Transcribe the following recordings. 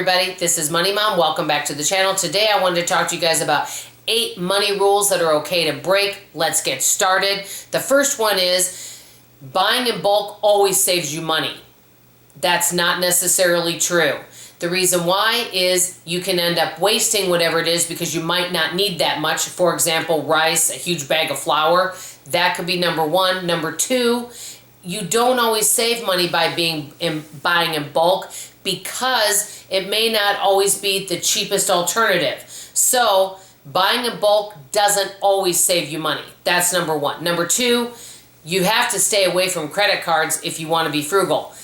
everybody, this is Money Mom. Welcome back to the channel. Today I wanted to talk to you guys about 8 money rules that are okay to break. Let's get started. The first one is buying in bulk always saves you money. That's not necessarily true. The reason why is you can end up wasting whatever it is because you might not need that much. For example, rice, a huge bag of flour. That could be number one. Number two, you don't always save money by buying in bulk because it may not always be the cheapest alternative. So buying in bulk doesn't always save you money. That's number one. Number two, you have to stay away from credit cards if you want to be frugal.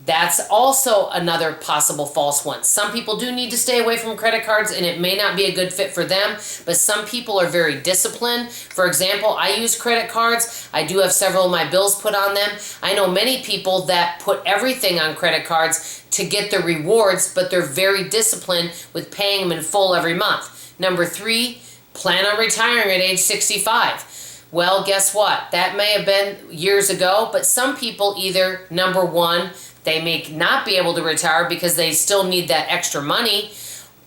That's also another possible false one. Some people do need to stay away from credit cards and it may not be a good fit for them, but some people are very disciplined. For example, I use credit cards. I do have several of my bills put on them. I know many people that put everything on credit cards to get the rewards, but they're very disciplined with paying them in full every month. Number three, plan on retiring at age 65. Well, guess what? That may have been years ago, but some people either, number one, they may not be able to retire because they still need that extra money.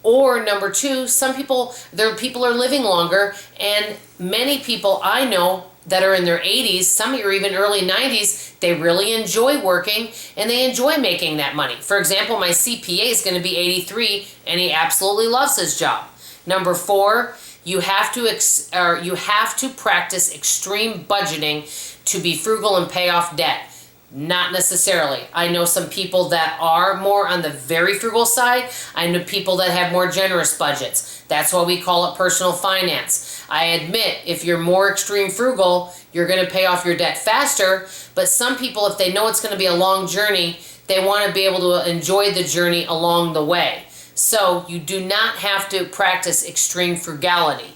Or number two, some people, people are living longer, and many people I know that are in their 80s, some are even early 90s, they really enjoy working and they enjoy making that money. For example, my CPA is going to be 83 and he absolutely loves his job. Number four, you have to practice extreme budgeting to be frugal and pay off debt. Not necessarily. I know some people that are more on the very frugal side. I know people that have more generous budgets. That's why we call it personal finance. I admit, if you're more extreme frugal, you're going to pay off your debt faster. But some people, if they know it's going to be a long journey, they want to be able to enjoy the journey along the way. So you do not have to practice extreme frugality.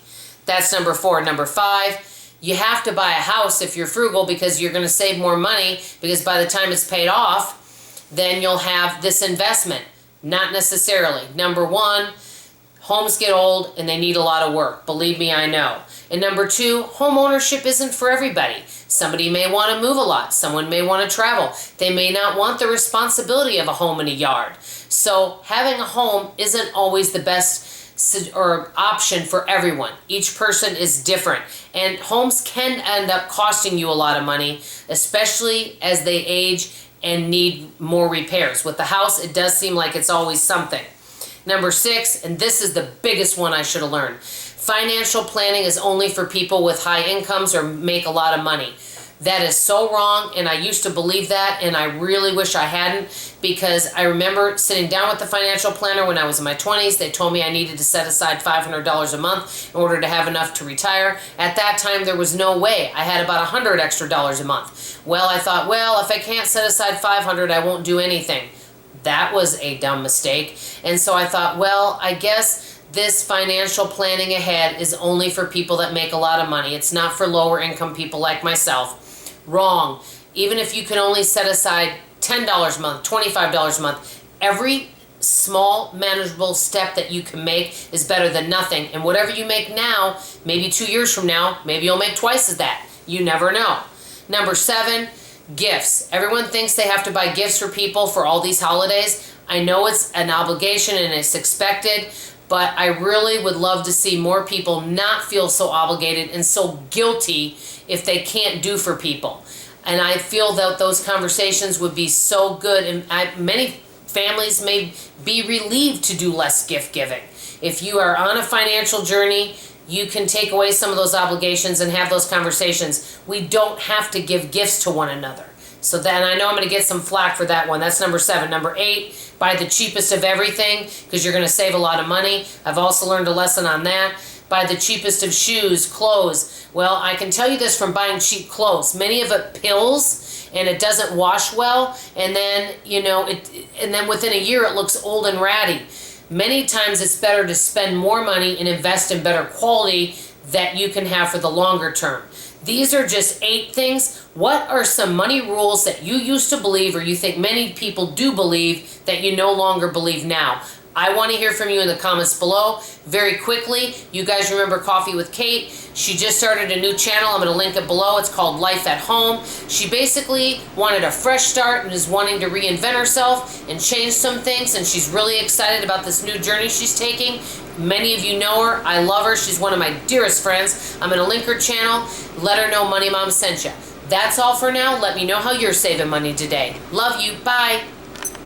That's number four. Number five, you have to buy a house if you're frugal because you're going to save more money, because by the time it's paid off, then you'll have this investment. Not necessarily. Number one, homes get old and they need a lot of work. Believe me, I know. And number two, home ownership isn't for everybody. Somebody may want to move a lot. Someone may want to travel. They may not want the responsibility of a home and a yard. So having a home isn't always the best or option for everyone. Each person is different, and homes can end up costing you a lot of money, especially as they age and need more repairs. With the house, it does seem like it's always something. Number six, and this is the biggest one I should have learned. Financial planning is only for people with high incomes or make a lot of money. That is so wrong, and I used to believe that, and I really wish I hadn't, because I remember sitting down with the financial planner when I was in my 20s. They told me I needed to set aside $500 a month in order to have enough to retire. At that time, there was no way. I had about $100 extra a month. Well, I thought, well, if I can't set aside $500, I won't do anything. That was a dumb mistake. And so I thought, well, I guess this financial planning ahead is only for people that make a lot of money. It's not for lower income people like myself. Wrong. Even if you can only set aside $10 a month, $25 a month, every small manageable step that you can make is better than nothing. And whatever you make now, maybe 2 years from now, maybe you'll make twice as that. You never know. Number seven, gifts. Everyone thinks they have to buy gifts for people for all these holidays. I know it's an obligation and it's expected, but I really would love to see more people not feel so obligated and so guilty if they can't do for people. And I feel that those conversations would be so good, and many families may be relieved to do less gift giving. If you are on a financial journey, you can take away some of those obligations and have those conversations. We don't have to give gifts to one another. So then I know I'm going to get some flack for that one. That's number seven. Number eight, buy the cheapest of everything because you're going to save a lot of money. I've also learned a lesson on that. Buy the cheapest of shoes, clothes. Well, I can tell you this from buying cheap clothes. Many of it pills and it doesn't wash well, and then, and then within a year it looks old and ratty. Many times it's better to spend more money and invest in better quality that you can have for the longer term. These are just 8 things. What are some money rules that you used to believe or you think many people do believe that you no longer believe now? I want to hear from you in the comments below. Very quickly, you guys remember Coffee with Kate? She just started a new channel. I'm going to link it below. It's called Life at Home. She basically wanted a fresh start and is wanting to reinvent herself and change some things, and she's really excited about this new journey she's taking. Many of you know her. I love her. She's one of my dearest friends. I'm going to link her channel. Let her know Money Mom sent you. That's all for now. Let me know how you're saving money today. Love you. Bye.